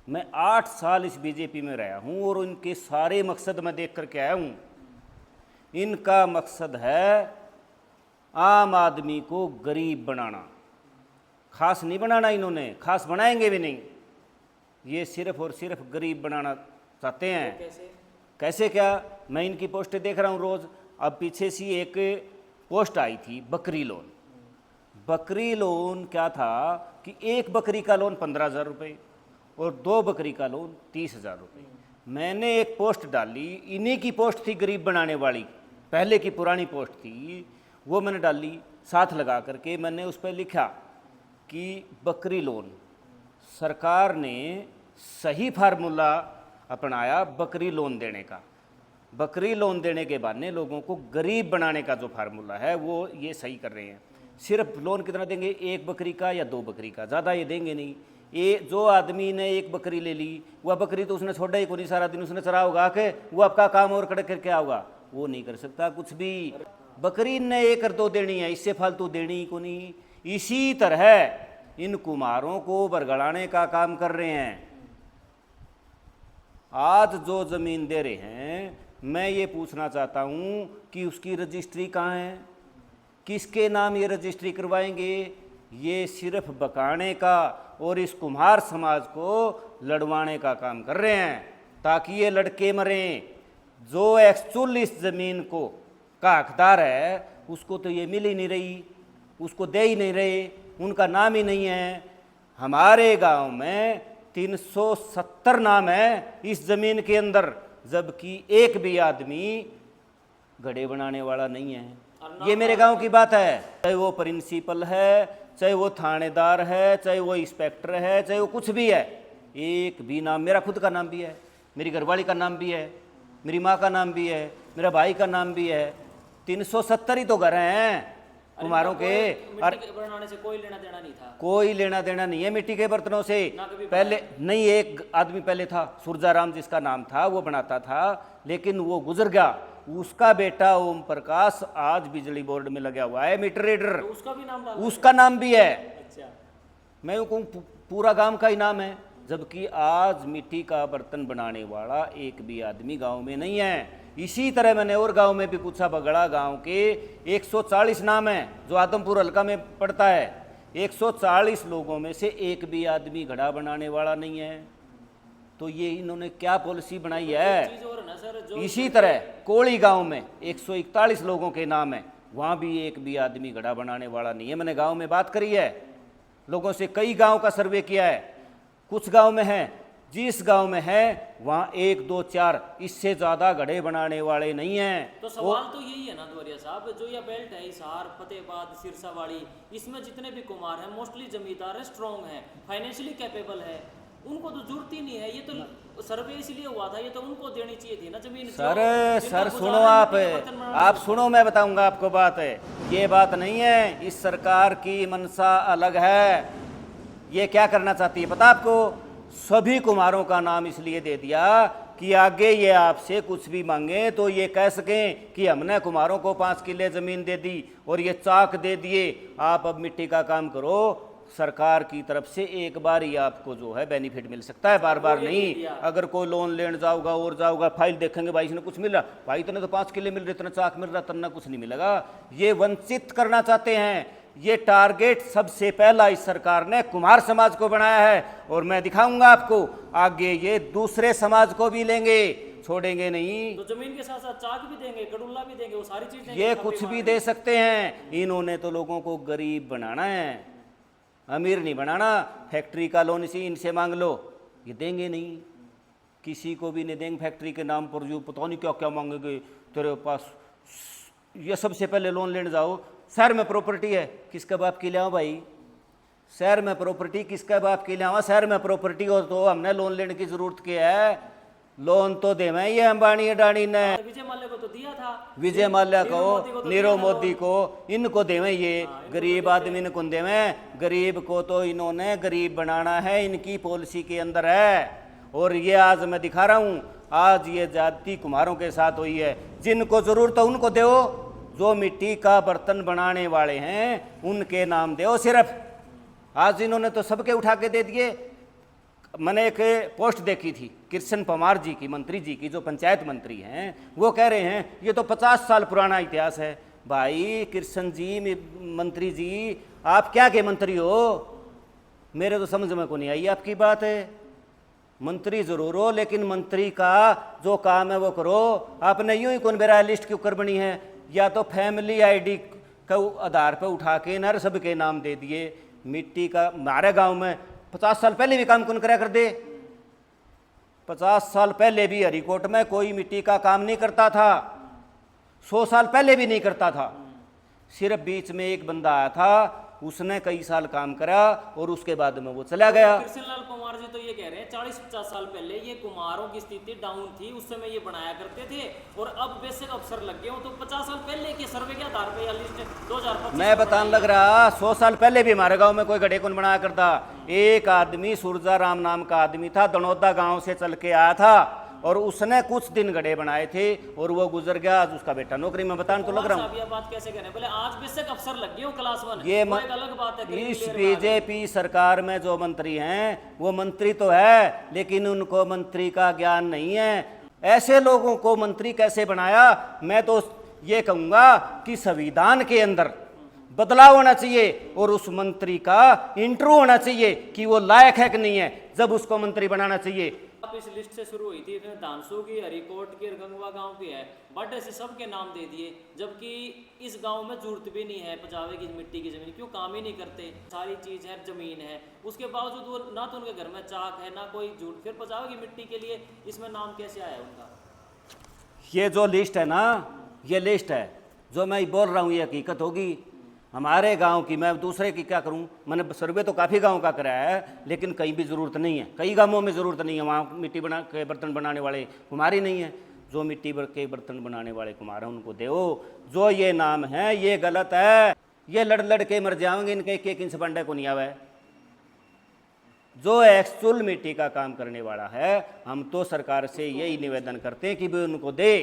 मैं 8 साल इस बीजेपी में रहा हूं और उनके सारे मकसद मैं देख करके आया हूं। इनका मकसद है आम आदमी को गरीब बनाना, खास नहीं बनाना, इन्होंने खास बनाएंगे भी नहीं, ये सिर्फ और सिर्फ गरीब बनाना चाहते हैं। कैसे क्या, मैं इनकी पोस्टें देख रहा हूँ रोज़। अब पीछे सी एक पोस्ट आई थी बकरी लोन। बकरी लोन क्या था कि एक बकरी का लोन 15,000 रुपये और 2 बकरी का लोन 30,000 रुपये। मैंने एक पोस्ट डाली, इन्हीं की पोस्ट थी गरीब बनाने वाली, पहले की पुरानी पोस्ट थी, वो मैंने डाली, साथ लगा करके मैंने उस पर लिखा कि बकरी लोन सरकार ने सही फार्मूला अपनाया बकरी लोन देने का। बकरी लोन देने के बहाने लोगों को गरीब बनाने का जो फार्मूला है वो ये सही कर रहे हैं। सिर्फ लोन कितना देंगे, 1 बकरी का या 2 बकरी का, ज़्यादा ये देंगे नहीं। ये जो आदमी ने 1 बकरी ले ली, वह बकरी तो उसने छोड़ा ही को नहीं, सारा दिन उसने चरा होगा के वो आपका काम और कड़क करके आओगा, वो नहीं कर सकता कुछ भी। बकरी ने 1 और 2 देनी है, इससे फालतू देनी ही को नहीं। इसी तरह इन कुम्हारों को बरगड़ाने का काम कर रहे हैं। आज जो ज़मीन दे रहे हैं, मैं ये पूछना चाहता हूँ कि उसकी रजिस्ट्री कहाँ है, किसके नाम ये रजिस्ट्री करवाएंगे? ये सिर्फ बकाने का और इस कुम्हार समाज को लड़वाने का काम कर रहे हैं ताकि ये लड़के मरें। जो एक्चुअल इस ज़मीन को का हकदार है उसको तो ये मिल ही नहीं रही, उसको दे ही नहीं रहे, उनका नाम ही नहीं है। हमारे गांव में 370 नाम है इस ज़मीन के अंदर, जबकि एक भी आदमी घड़े बनाने वाला नहीं है। ये मेरे गांव की बात है। चाहे वो प्रिंसिपल है, चाहे वो थानेदार है, चाहे वो इंस्पेक्टर है, चाहे वो कुछ भी है, एक भी नाम, मेरा खुद का नाम भी है, मेरी घरवाली का नाम भी है, मेरी माँ का नाम भी है, मेरा भाई का नाम भी है। 370 ही तो घर हैं कुम्हारों के। और बनाने से कोई लेना देना नहीं था, कोई लेना देना नहीं है मिट्टी के बर्तनों से। पहले नहीं, एक आदमी पहले था सुरजाराम जिसका नाम था, वो बनाता था, लेकिन वो गुजर गया। उसका बेटा ओम प्रकाश आज बिजली बोर्ड में लगा हुआ है, मीटर रीडर, तो उसका भी नाम डाला, उसका नाम भी है। अच्छा, मैं यूँ कहूँ पूरा गांव का ही नाम है, जबकि आज मिट्टी का बर्तन बनाने वाला एक भी आदमी गांव में नहीं है। इसी तरह मैंने और गांव में भी पूछा, बगड़ा गांव के 140 नाम हैं जो आदमपुर हल्का में पड़ता है। 140 लोगों में से एक भी आदमी घड़ा बनाने वाला नहीं है। तो ये इन्होंने क्या पॉलिसी बनाई है? चीज और ना सर, जो इसी तरह कोड़ी गांव में 141 लोगों के नाम है, वहाँ भी एक भी आदमी घड़ा बनाने वाला नहीं है। मैंने गांव में बात करी है, लोगों से कई गांव का सर्वे किया है। कुछ गांव में है, जिस गांव में है वहाँ 1, 2, 4, इससे ज़्यादा घड़े बनाने वाले नहीं हैं। तो सवाल तो यही है ना द्वारिया साहब, जो ये बेल्ट है हिसार, फतेहाबाद, सिरसा वाली, इसमें जितने भी कुमार हैं मोस्टली जमींदार है, स्ट्रॉन्ग है, फाइनेंशियली कैपेबल है, उनको तो जरूरत ही नहीं है। ये तो सर्वे इसलिए हुआ था, ये तो उनको देनी चाहिए थी ना जमीन। सर सुनो, आप सुनो, मैं बताऊंगा आपको बात है। ये बात नहीं है, इस सरकार की मनसा अलग है। ये क्या करना चाहती है पता आपको? सभी कुम्हारों का नाम इसलिए दे दिया कि आगे ये आपसे कुछ भी मांगे तो ये कह सकें कि हमने कुम्हारों को 5 किले ज़मीन दे दी और ये चाक दे दिए, आप अब मिट्टी का काम करो। सरकार की तरफ से एक बार ही आपको जो है बेनिफिट मिल सकता है, बार बार नहीं। अगर कोई लोन लेने जाओगा और जाओगा, फाइल देखेंगे, भाई इसने कुछ मिला, भाई इतने तो 5 किले मिल रहे, इतना चाक मिल रहा, तन्ना कुछ नहीं मिलेगा। ये वंचित करना चाहते हैं। ये टारगेट सबसे पहला इस सरकार ने कुम्हार समाज को बनाया है, और मैं दिखाऊंगा आपको आगे ये दूसरे समाज को भी लेंगे, छोड़ेंगे नहीं। तो जमीन के साथ साथ चाक भी देंगे, कडुल्ला भी देंगे, वो सारी चीज देंगे, ये कुछ भी दे सकते हैं। इन्होंने तो लोगों को गरीब बनाना है, अमीर नहीं बनाना। फैक्ट्री का लोन इसी इनसे मांग लो, ये देंगे नहीं, किसी को भी नहीं देंगे। फैक्ट्री के नाम पर जो पता नहीं क्या क्या मांगेंगे तेरे पास। ये सबसे पहले लोन लेने जाओ, शहर में प्रॉपर्टी है, किसका बाप के लिए आओ भाई? शहर में प्रॉपर्टी किसका बाप के लिए आओ? शहर में प्रॉपर्टी हो तो हमने लोन लेने की जरूरत क्या है? लोन तो दे मैं ये अंबानी अडानी ने, विजय माल्या को तो दिया था, विजय माल्या को, नीरव मोदी को, इनको देवे। ये गरीब आदमी ने कौन देवे? गरीब को तो इन्होंने गरीब बनाना है, इनकी पॉलिसी के अंदर है। और ये आज मैं दिखा रहा हूँ, आज ये जाति कुम्हारों के साथ हुई है। जिनको जरूरत है उनको दो, जो मिट्टी का बर्तन बनाने वाले हैं उनके नाम दो सिर्फ। आज इन्होंने तो सबके उठा के दे दिए। मैंने एक पोस्ट देखी थी कृष्ण पवार जी की, मंत्री जी की, जो पंचायत मंत्री हैं, वो कह रहे हैं ये तो 50 साल पुराना इतिहास है। भाई कृष्ण जी, मंत्री जी, आप क्या के मंत्री हो? मेरे तो समझ में को नहीं आई आपकी बात है। मंत्री जरूर हो, लेकिन मंत्री का जो काम है वो करो। आपने यूं ही कौन बेरा लिस्ट क्यों कर बनी है? या तो फैमिली आईडी का आधार पर उठा के नर सबके नाम दे दिए। मिट्टी का हमारे गांव में 50 साल पहले भी काम कौन करा कर दे? 50 साल पहले भी हरिकोट में कोई मिट्टी का काम नहीं करता था, 100 साल पहले भी नहीं करता था। सिर्फ बीच में एक बंदा आया था, उसने कई साल काम करा और उसके बाद में वो चला गया। कृष्णलाल कुमार जी तो ये कह रहे हैं 40-50 साल पहले ये कुम्हारों की स्थिति डाउन थी, उस समय ये बनाया करते थे, और अब बेसिक अफसर लग गए हो तो 50 साल पहले के सर्वे के आधार पे या लिस्ट 2025 मैं बताने लग रहा, 100 साल पहले भी हमारे गांव में कोई गड्ढे कौन बनाया करता। एक आदमी सुरजा राम नाम का आदमी था, दनौदा गांव से चल के आया था और उसने कुछ दिन गड्ढे बनाए थे और वो गुजर गया। आज उसका बेटा नौकरी में, बताने तो लग रहा हूँ। ये बात कैसे करें? बोले आज बेसिक अफसर लग गए हो क्लास 1, ये वो एक अलग बात है। इस बीजेपी सरकार में जो मंत्री हैं वो मंत्री तो है, लेकिन उनको मंत्री का ज्ञान नहीं है। ऐसे लोगों को मंत्री कैसे बनाया? मैं तो ये कहूँगा कि संविधान के अंदर बदलाव होना चाहिए और उस मंत्री का इंटरव्यू होना चाहिए कि वो लायक है कि नहीं है, जब उसको मंत्री बनाना चाहिए। आप इस लिस्ट से शुरू हुई थी, इसमें धानसू की, हरिकोट की, गंगवा गांव की है, बट ऐसे सबके नाम दे दिए, जबकि इस गांव में जरूरत भी नहीं है पचावे की मिट्टी की जमीन, क्यों काम ही नहीं करते? सारी चीज है, जमीन है, उसके बावजूद वो ना तो उनके घर में चाक है ना कोई जूट, फिर पचावे की मिट्टी के लिए इसमें नाम कैसे आया उनका? ये जो लिस्ट है ना, ये लिस्ट है जो मैं बोल रहा हूँ, ये हकीकत होगी। हमारे गांव की, मैं दूसरे की क्या करूं? मैंने सर्वे तो काफ़ी गांव का कराया है, लेकिन कहीं भी ज़रूरत नहीं है, कई गांवों में ज़रूरत नहीं है। वहाँ मिट्टी बना के बर्तन बनाने वाले कुम्हार ही नहीं है। जो मिट्टी के बर्तन बनाने वाले कुम्हार हैं उनको दो। जो ये नाम है ये गलत है, ये लड़ लड़ के मर जाएंगे, इनके एक इंच बंडे को नहीं आवा है। जो एक्चुअल मिट्टी का काम करने वाला है, हम तो सरकार से यही निवेदन करते हैं कि भी उनको दे।